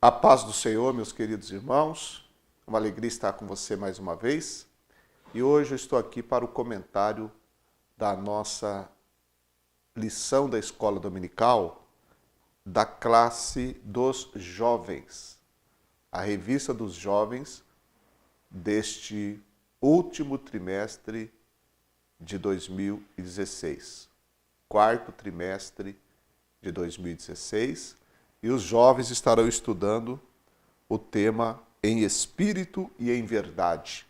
A paz do Senhor, meus queridos irmãos. É uma alegria estar com você mais uma vez. E hoje eu estou aqui para o comentário da nossa lição da escola dominical da classe dos jovens. A revista dos jovens deste último trimestre de 2016. Quarto trimestre de 2016. E os jovens estarão estudando o tema em espírito e em verdade,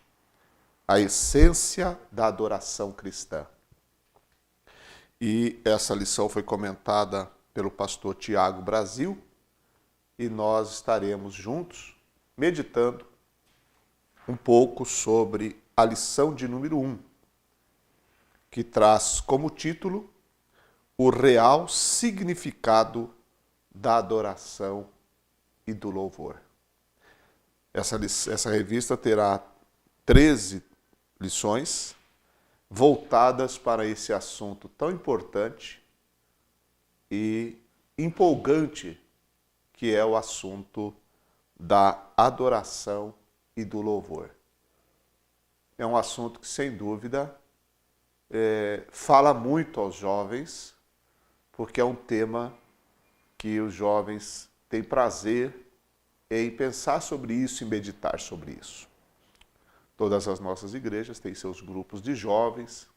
a essência da adoração cristã. E essa lição foi comentada pelo pastor Tiago Brasil e nós estaremos juntos meditando um pouco sobre a lição de número 1, que traz como título o real significado da adoração e do louvor. Essa revista terá 13 lições voltadas para esse assunto tão importante e empolgante que é o assunto da adoração e do louvor. É um assunto que, sem dúvida, fala muito aos jovens, porque é um tema que os jovens têm prazer em pensar sobre isso e meditar sobre isso. Todas as nossas igrejas têm seus grupos de jovens,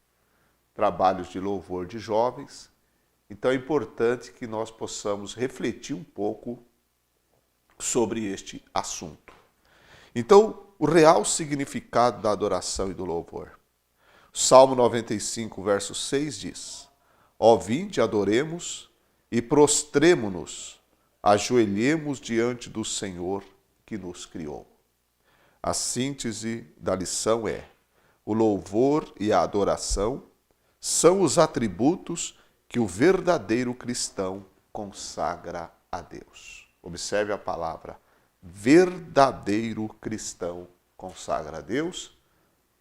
trabalhos de louvor de jovens, então é importante que nós possamos refletir um pouco sobre este assunto. Então, o real significado da adoração e do louvor. Salmo 95, verso 6 diz: Ó vinde, adoremos e prostremo-nos, ajoelhemos diante do Senhor que nos criou. A síntese da lição é: o louvor e a adoração são os atributos que o verdadeiro cristão consagra a Deus. Observe a palavra: verdadeiro cristão consagra a Deus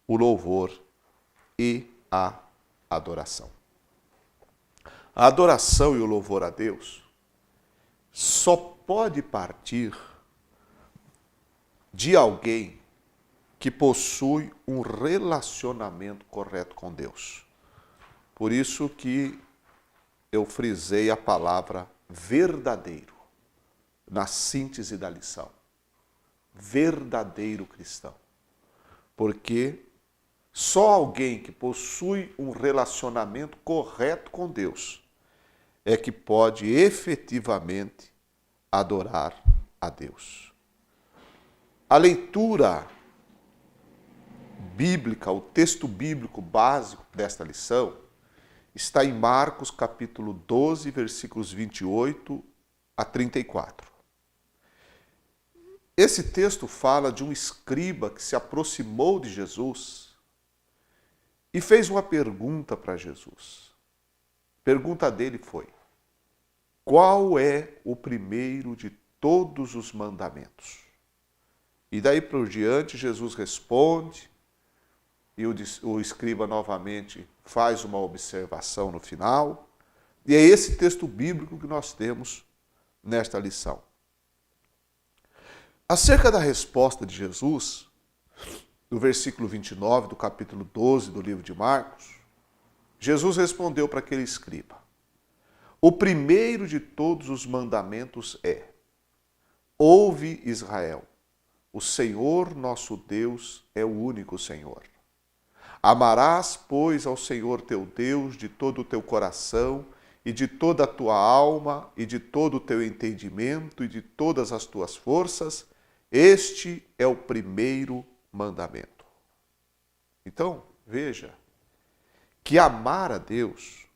o louvor e a adoração. A adoração e o louvor a Deus só pode partir de alguém que possui um relacionamento correto com Deus. Por isso que eu frisei a palavra verdadeiro na síntese da lição. Verdadeiro cristão. Porque só alguém que possui um relacionamento correto com Deus é que pode efetivamente adorar a Deus. A leitura bíblica, o texto bíblico básico desta lição, está em Marcos capítulo 12, versículos 28 a 34. Esse texto fala de um escriba que se aproximou de Jesus e fez uma pergunta para Jesus. A pergunta dele foi: qual é o primeiro de todos os mandamentos? E daí por diante Jesus responde e o escriba novamente faz uma observação no final. E é esse texto bíblico que nós temos nesta lição. Acerca da resposta de Jesus, do versículo 29 do capítulo 12 do livro de Marcos, Jesus respondeu para aquele escriba: o primeiro de todos os mandamentos é: ouve, Israel, o Senhor nosso Deus é o único Senhor. Amarás, pois, ao Senhor teu Deus de todo o teu coração e de toda a tua alma e de todo o teu entendimento e de todas as tuas forças. Este é o primeiro mandamento. Então, veja que amar a Deus,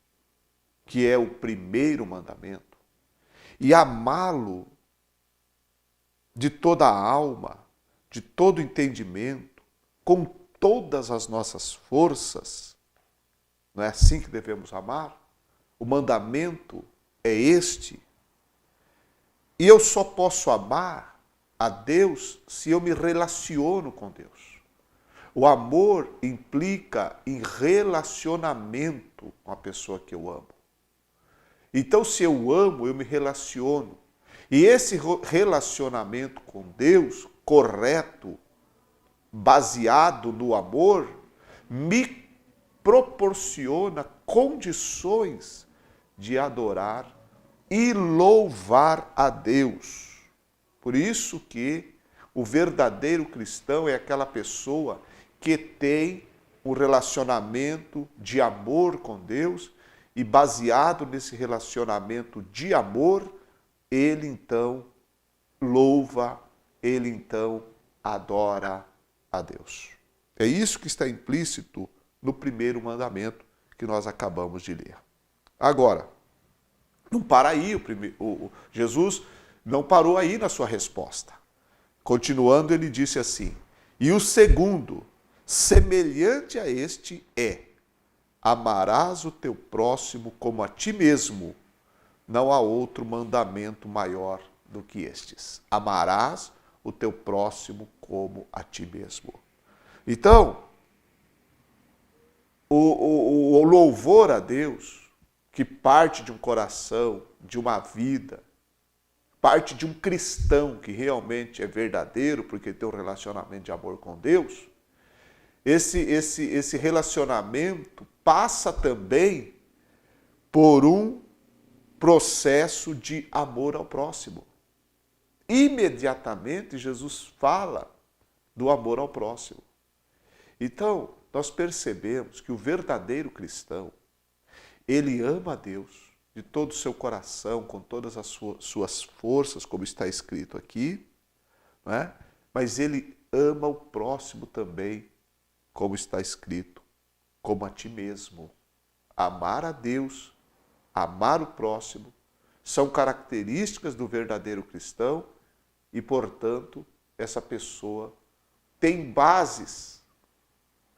que é o primeiro mandamento, e amá-lo de toda a alma, de todo o entendimento, com todas as nossas forças, não é assim que devemos amar? O mandamento é este. E eu só posso amar a Deus se eu me relaciono com Deus. O amor implica em relacionamento com a pessoa que eu amo. Então, se eu amo, eu me relaciono. E esse relacionamento com Deus, correto, baseado no amor, me proporciona condições de adorar e louvar a Deus. Por isso que o verdadeiro cristão é aquela pessoa que tem um relacionamento de amor com Deus e baseado nesse relacionamento de amor, ele então louva, ele então adora a Deus. É isso que está implícito no primeiro mandamento que nós acabamos de ler. Agora, não para aí, Jesus não parou aí na sua resposta. Continuando, ele disse assim: e o segundo, semelhante a este, é: amarás o teu próximo como a ti mesmo. Não há outro mandamento maior do que estes. Amarás o teu próximo como a ti mesmo. Então, o louvor a Deus, que parte de um coração, de uma vida, parte de um cristão que realmente é verdadeiro, porque tem um relacionamento de amor com Deus, esse relacionamento passa também por um processo de amor ao próximo. Imediatamente Jesus fala do amor ao próximo. Então, nós percebemos que o verdadeiro cristão, ele ama a Deus de todo o seu coração, com todas as suas forças, como está escrito aqui, não é? Mas ele ama o próximo também, como está escrito, como a ti mesmo. Amar a Deus, amar o próximo, são características do verdadeiro cristão e, portanto, essa pessoa tem bases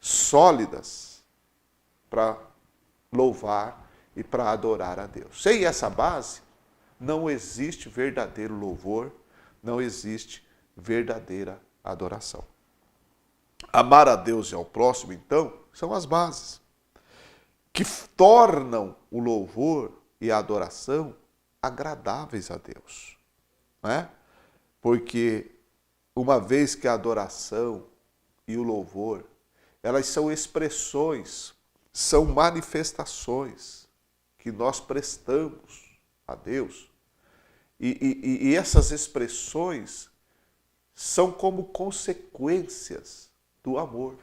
sólidas para louvar e para adorar a Deus. Sem essa base, não existe verdadeiro louvor, não existe verdadeira adoração. Amar a Deus e ao próximo, então, são as bases que tornam o louvor e a adoração agradáveis a Deus. Não é? Porque uma vez que a adoração e o louvor, elas são expressões, são manifestações que nós prestamos a Deus. E essas expressões são como consequências do amor.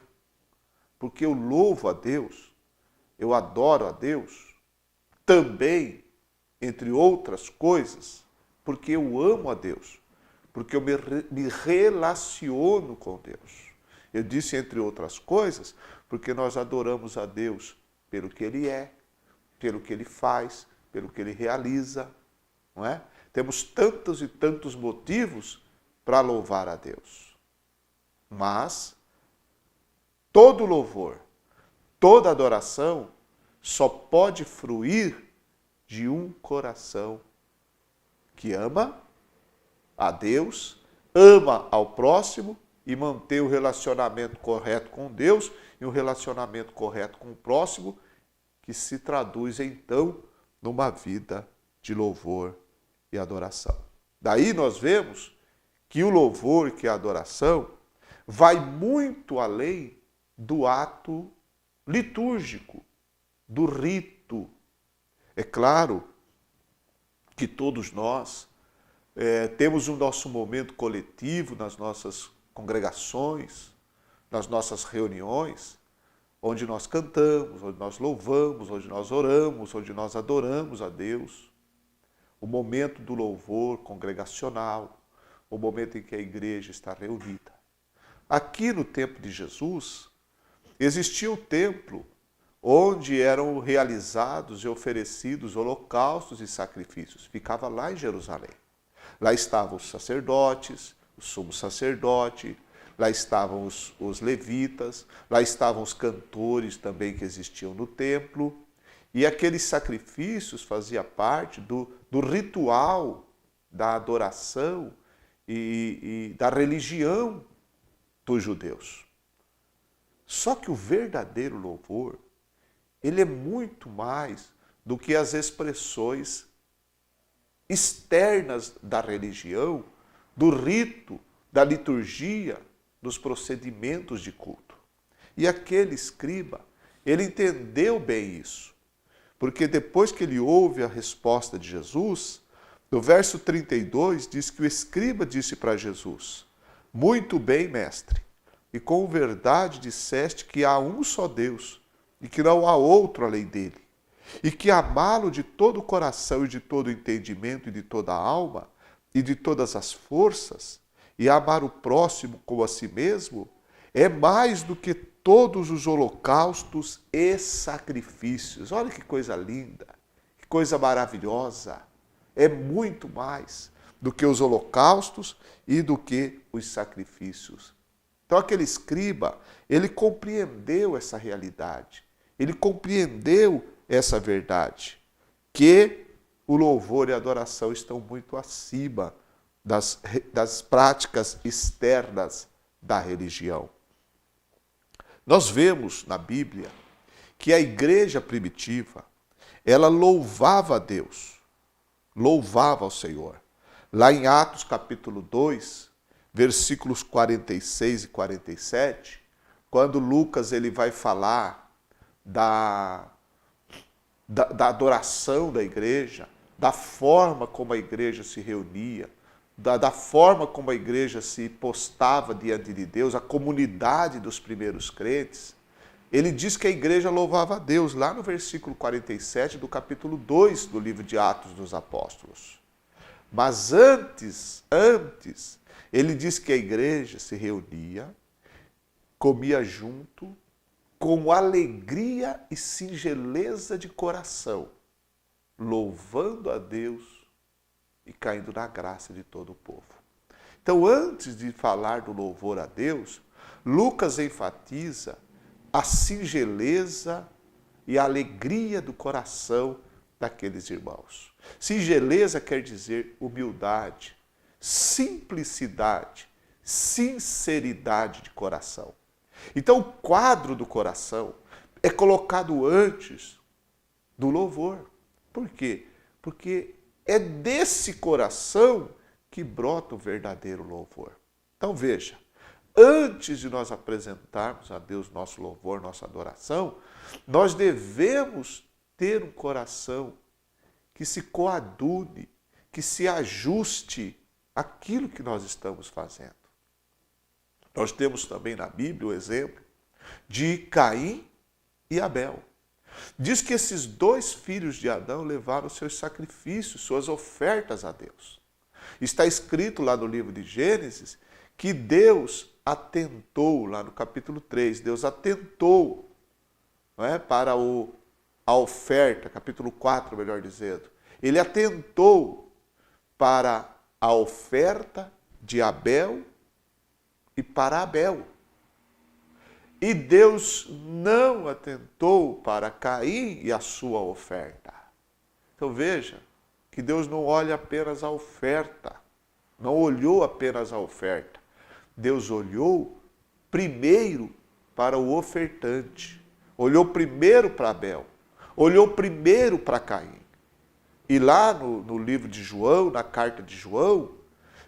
Porque eu louvo a Deus, eu adoro a Deus, também, entre outras coisas, porque eu amo a Deus, porque eu me relaciono com Deus. Eu disse entre outras coisas, porque nós adoramos a Deus pelo que Ele é, pelo que Ele faz, pelo que Ele realiza, não é? Temos tantos e tantos motivos para louvar a Deus. Mas todo louvor, toda adoração só pode fruir de um coração que ama a Deus, ama ao próximo e mantém o relacionamento correto com Deus e um relacionamento correto com o próximo, que se traduz então numa vida de louvor e adoração. Daí nós vemos que o louvor e que a adoração vai muito além do ato litúrgico, do rito. É claro que todos nós temos o nosso momento coletivo nas nossas congregações, nas nossas reuniões, onde nós cantamos, onde nós louvamos, onde nós oramos, onde nós adoramos a Deus. O momento do louvor congregacional, o momento em que a igreja está reunida. Aqui no tempo de Jesus, existia o templo onde eram realizados e oferecidos holocaustos e sacrifícios. Ficava lá em Jerusalém. Lá estavam os sacerdotes, o sumo sacerdote, lá estavam os levitas, lá estavam os cantores também que existiam no templo. E aqueles sacrifícios faziam parte do ritual da adoração e da religião dos judeus. Só que o verdadeiro louvor, ele é muito mais do que as expressões externas da religião, do rito, da liturgia, dos procedimentos de culto. E aquele escriba, ele entendeu bem isso, porque depois que ele ouve a resposta de Jesus, no verso 32 diz que o escriba disse para Jesus: muito bem, mestre, e com verdade disseste que há um só Deus, e que não há outro além dele, e que amá-lo de todo o coração e de todo o entendimento e de toda a alma e de todas as forças, e amar o próximo como a si mesmo, é mais do que todos os holocaustos e sacrifícios. Olha que coisa linda, que coisa maravilhosa. É muito mais do que os holocaustos e do que os sacrifícios. Então aquele escriba, ele compreendeu essa realidade, ele compreendeu essa verdade, que o louvor e a adoração estão muito acima das práticas externas da religião. Nós vemos na Bíblia que a igreja primitiva, ela louvava a Deus, louvava ao Senhor. Lá em Atos capítulo 2, versículos 46 e 47, quando Lucas ele vai falar da adoração da igreja, da forma como a igreja se reunia, da forma como a igreja se postava diante de Deus, a comunidade dos primeiros crentes, ele diz que a igreja louvava a Deus, lá no versículo 47 do capítulo 2 do livro de Atos dos Apóstolos. Mas antes, ele diz que a igreja se reunia, comia junto, com alegria e singeleza de coração, louvando a Deus e caindo na graça de todo o povo. Então, antes de falar do louvor a Deus, Lucas enfatiza a singeleza e a alegria do coração daqueles irmãos. Singeleza quer dizer humildade, simplicidade, sinceridade de coração. Então, o quadro do coração é colocado antes do louvor. Por quê? Porque é desse coração que brota o verdadeiro louvor. Então, veja, antes de nós apresentarmos a Deus nosso louvor, nossa adoração, nós devemos ter um coração que se coadune, que se ajuste àquilo que nós estamos fazendo. Nós temos também na Bíblia o exemplo de Caim e Abel. Diz que esses dois filhos de Adão levaram seus sacrifícios, suas ofertas a Deus. Está escrito lá no livro de Gênesis que Deus atentou, lá no capítulo 3, Deus atentou, não é, para a oferta, capítulo 4, melhor dizendo. Ele atentou para a oferta de Abel e para Abel. E Deus não atentou para Caim e a sua oferta. Então veja que Deus não olha apenas a oferta, não olhou apenas a oferta. Deus olhou primeiro para o ofertante, olhou primeiro para Abel, olhou primeiro para Caim. E lá no livro de João, na carta de João,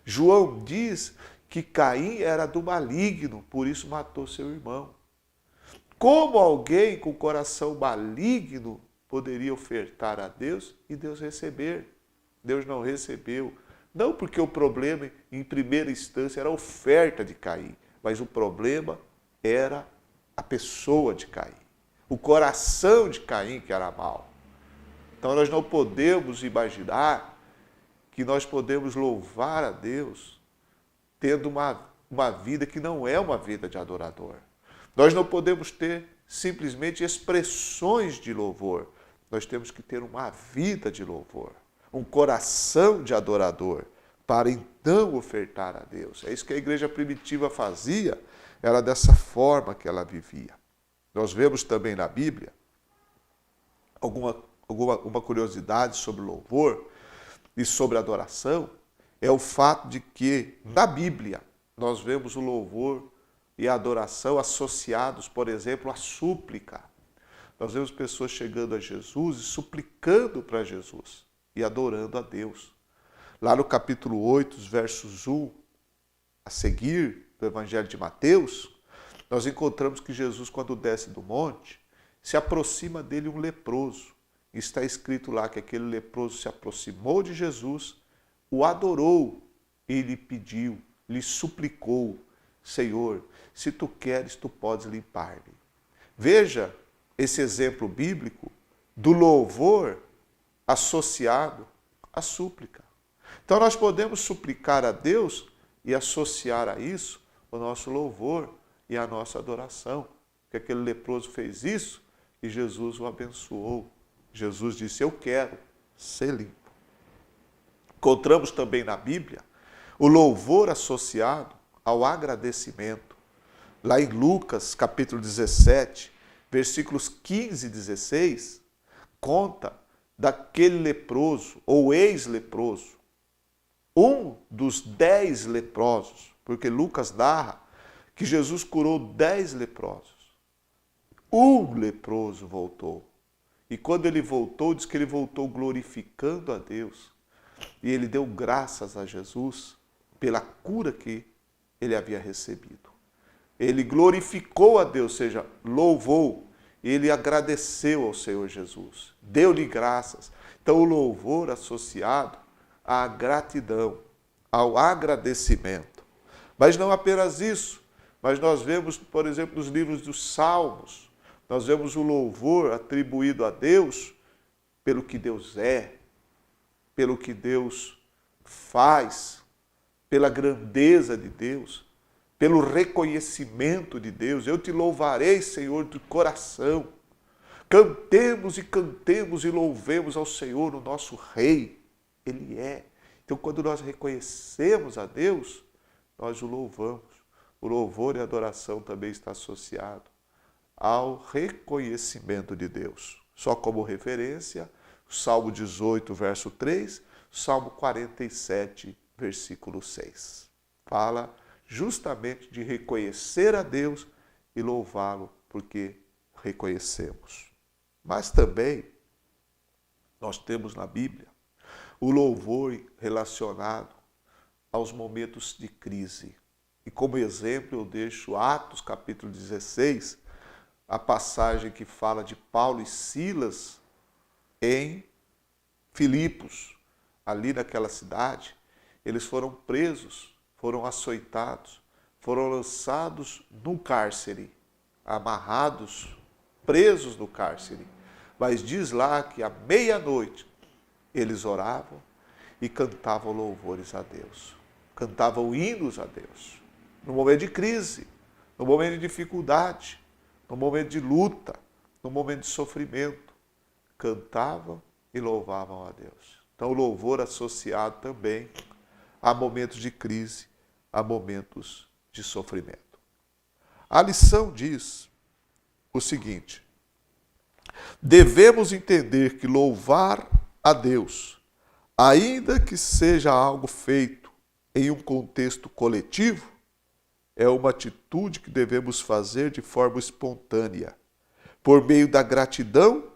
João diz que Caim era do maligno, por isso matou seu irmão. Como alguém com coração maligno poderia ofertar a Deus e Deus receber? Deus não recebeu. Não porque o problema, em primeira instância, era a oferta de Caim, mas o problema era a pessoa de Caim, o coração de Caim que era mau. Então nós não podemos imaginar que nós podemos louvar a Deus tendo uma vida que não é uma vida de adorador. Nós não podemos ter simplesmente expressões de louvor. Nós temos que ter uma vida de louvor, um coração de adorador, para então ofertar a Deus. É isso que a igreja primitiva fazia, era dessa forma que ela vivia. Nós vemos também na Bíblia alguma curiosidade sobre louvor e sobre adoração, é o fato de que na Bíblia nós vemos o louvor e a adoração associados, por exemplo, à súplica. Nós vemos pessoas chegando a Jesus e suplicando para Jesus e adorando a Deus. Lá no capítulo 8, os versos 1 a seguir do Evangelho de Mateus, nós encontramos que Jesus, quando desce do monte, se aproxima dele um leproso. Está escrito lá que aquele leproso se aproximou de Jesus, o adorou e lhe pediu, lhe suplicou: Senhor, se tu queres, tu podes limpar-me. Veja esse exemplo bíblico do louvor associado à súplica. Então nós podemos suplicar a Deus e associar a isso o nosso louvor e a nossa adoração. Porque aquele leproso fez isso e Jesus o abençoou. Jesus disse: eu quero ser limpo. Encontramos também na Bíblia o louvor associado ao agradecimento. Lá em Lucas, capítulo 17, versículos 15 e 16, conta daquele leproso, ou ex-leproso, um dos 10 leprosos, porque Lucas narra que Jesus curou 10 leprosos. Um leproso voltou. E quando ele voltou, diz que ele voltou glorificando a Deus. E ele deu graças a Jesus pela cura que ele havia recebido. Ele glorificou a Deus, ou seja, louvou. Ele agradeceu ao Senhor Jesus. Deu-lhe graças. Então o louvor associado à gratidão, ao agradecimento. Mas não apenas isso. Mas nós vemos, por exemplo, nos livros dos Salmos, nós vemos o louvor atribuído a Deus pelo que Deus é, pelo que Deus faz, pela grandeza de Deus, pelo reconhecimento de Deus. Eu te louvarei, Senhor, de coração. Cantemos e louvemos ao Senhor, o nosso Rei. Ele é. Então, quando nós reconhecemos a Deus, nós o louvamos. O louvor e a adoração também está associado ao reconhecimento de Deus. Só como referência, Salmo 18, verso 3, Salmo 47, versículo 6. Fala justamente de reconhecer a Deus e louvá-lo, porque reconhecemos. Mas também nós temos na Bíblia o louvor relacionado aos momentos de crise. E como exemplo eu deixo Atos capítulo 16, a passagem que fala de Paulo e Silas em Filipos. Ali naquela cidade, eles foram presos, foram açoitados, foram lançados no cárcere, amarrados, presos no cárcere. Mas diz lá que à meia-noite eles oravam e cantavam louvores a Deus, cantavam hinos a Deus. No momento de crise, no momento de dificuldade, no momento de luta, no momento de sofrimento, cantavam e louvavam a Deus. Então o louvor associado também a momentos de crise, a momentos de sofrimento. A lição diz o seguinte: devemos entender que louvar a Deus, ainda que seja algo feito em um contexto coletivo, é uma atitude que devemos fazer de forma espontânea, por meio da gratidão,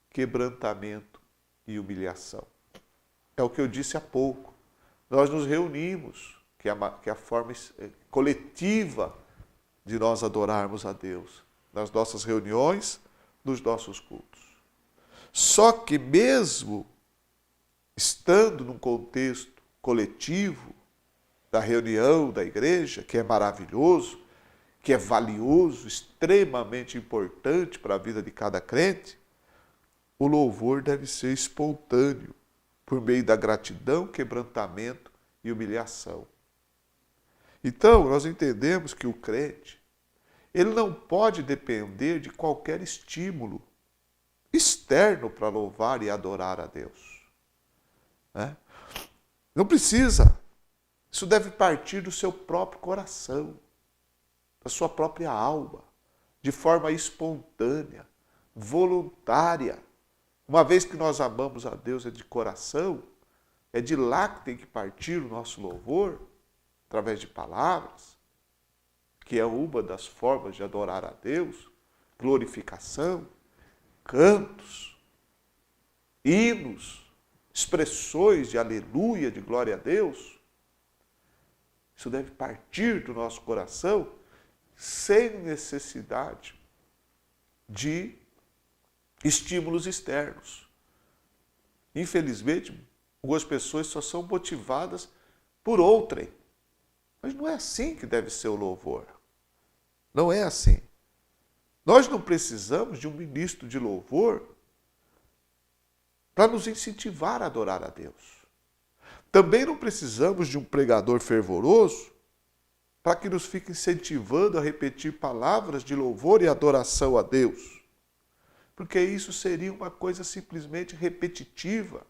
quebrantamento e humilhação. É o que eu disse há pouco. Nós nos reunimos, que é a forma coletiva de nós adorarmos a Deus, nas nossas reuniões, nos nossos cultos. Só que mesmo estando num contexto coletivo, da reunião da igreja, que é maravilhoso, que é valioso, extremamente importante para a vida de cada crente, o louvor deve ser espontâneo, por meio da gratidão, quebrantamento e humilhação. Então, nós entendemos que o crente, ele não pode depender de qualquer estímulo externo para louvar e adorar a Deus. Não precisa. Isso deve partir do seu próprio coração, da sua própria alma, de forma espontânea, voluntária. Uma vez que nós amamos a Deus de coração, é de lá que tem que partir o nosso louvor, através de palavras, que é uma das formas de adorar a Deus, glorificação, cantos, hinos, expressões de aleluia, de glória a Deus, isso deve partir do nosso coração sem necessidade de estímulos externos. Infelizmente, algumas pessoas só são motivadas por outrem. Mas não é assim que deve ser o louvor. Não é assim. Nós não precisamos de um ministro de louvor para nos incentivar a adorar a Deus. Também não precisamos de um pregador fervoroso para que nos fique incentivando a repetir palavras de louvor e adoração a Deus. Porque isso seria uma coisa simplesmente repetitiva.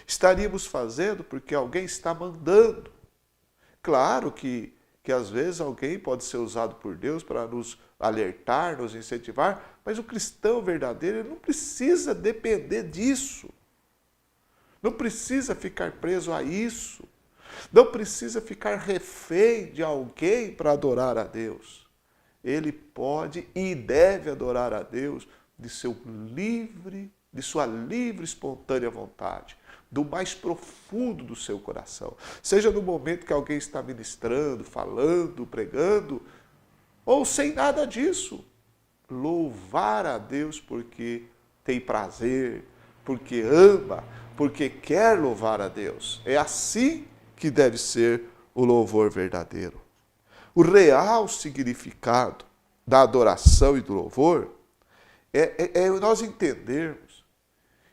Estaríamos fazendo porque alguém está mandando. Claro que às vezes alguém pode ser usado por Deus para nos alertar, nos incentivar, mas o cristão verdadeiro ele não precisa depender disso. Não precisa ficar preso a isso. Não precisa ficar refém de alguém para adorar a Deus. Ele pode e deve adorar a Deus de sua livre, espontânea vontade, do mais profundo do seu coração. Seja no momento que alguém está ministrando, falando, pregando, ou sem nada disso. Louvar a Deus porque tem prazer, porque ama, porque quer louvar a Deus. É assim que deve ser o louvor verdadeiro. O real significado da adoração e do louvor é nós entendermos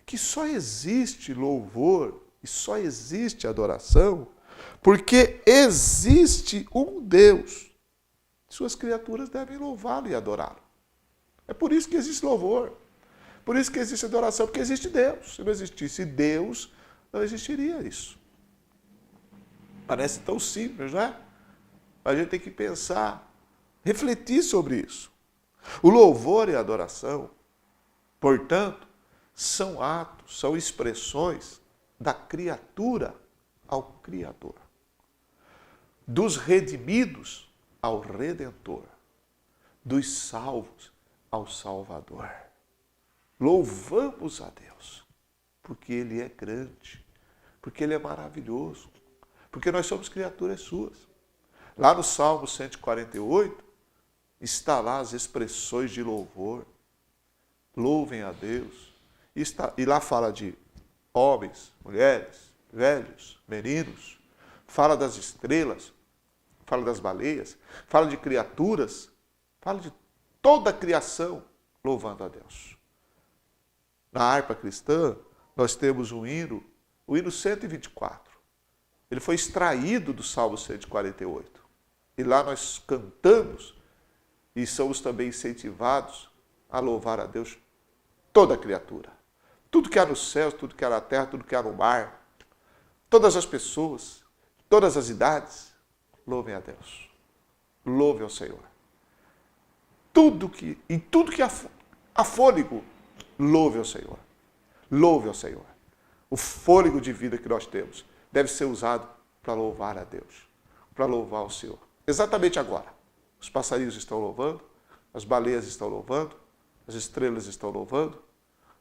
que só existe louvor e só existe adoração porque existe um Deus. Suas criaturas devem louvá-lo e adorá-lo. É por isso que existe louvor. Por isso que existe adoração, porque existe Deus. Se não existisse Deus, não existiria isso. Parece tão simples, não é? Mas a gente tem que pensar, refletir sobre isso. O louvor e a adoração, portanto, são atos, são expressões da criatura ao Criador. Dos redimidos ao Redentor. Dos salvos ao Salvador. Louvamos a Deus, porque Ele é grande, porque Ele é maravilhoso, porque nós somos criaturas suas. Lá no Salmo 148, está lá as expressões de louvor. Louvem a Deus. E lá fala de homens, mulheres, velhos, meninos. Fala das estrelas, fala das baleias, fala de criaturas, fala de toda a criação louvando a Deus. Na harpa cristã, nós temos um hino, o hino 124. Ele foi extraído do Salmo 148. E lá nós cantamos e somos também incentivados a louvar a Deus toda a criatura. Tudo que há nos céus, tudo que há na terra, tudo que há no mar. Todas as pessoas, todas as idades, louvem a Deus. Louvem ao Senhor. Em tudo que há fôlego, louve ao Senhor. Louve ao Senhor. O fôlego de vida que nós temos deve ser usado para louvar a Deus, para louvar o Senhor. Exatamente agora. Os passarinhos estão louvando, as baleias estão louvando, as estrelas estão louvando,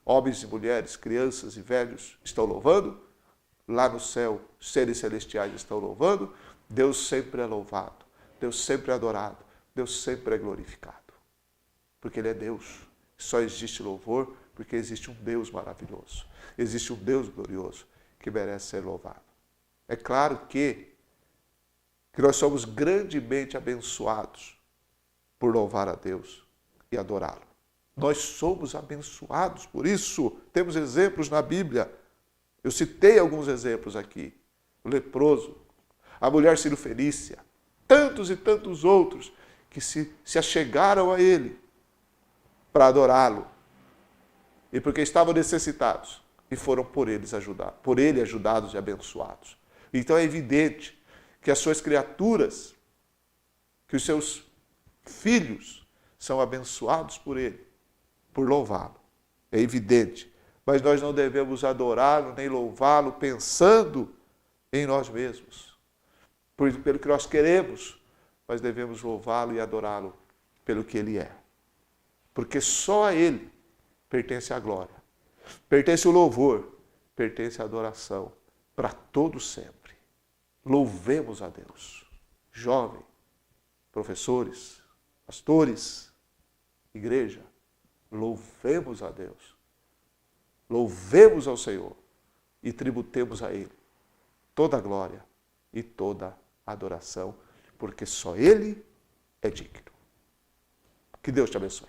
homens e mulheres, crianças e velhos estão louvando, lá no céu, seres celestiais estão louvando. Deus sempre é louvado, Deus sempre é adorado, Deus sempre é glorificado. Porque Ele é Deus. Só existe louvor porque existe um Deus maravilhoso. Existe um Deus glorioso que merece ser louvado. É claro que nós somos grandemente abençoados por louvar a Deus e adorá-lo. Nós somos abençoados por isso. Temos exemplos na Bíblia. Eu citei alguns exemplos aqui. O leproso, a mulher cirofenícia, tantos e tantos outros que se achegaram a Ele para adorá-lo. E porque estavam necessitados e foram por Ele ajudados e abençoados. Então é evidente que as suas criaturas, que os seus filhos são abençoados por Ele, por louvá-lo. É evidente. Mas nós não devemos adorá-lo nem louvá-lo pensando em nós mesmos, pelo que nós queremos, mas devemos louvá-lo e adorá-lo pelo que Ele é. Porque só a Ele pertence a glória, pertence o louvor pertence à adoração para todo sempre. Louvemos a Deus. Jovem, professores, pastores, igreja, louvemos a Deus. Louvemos ao Senhor e tributemos a Ele toda a glória e toda a adoração, porque só Ele é digno. Que Deus te abençoe.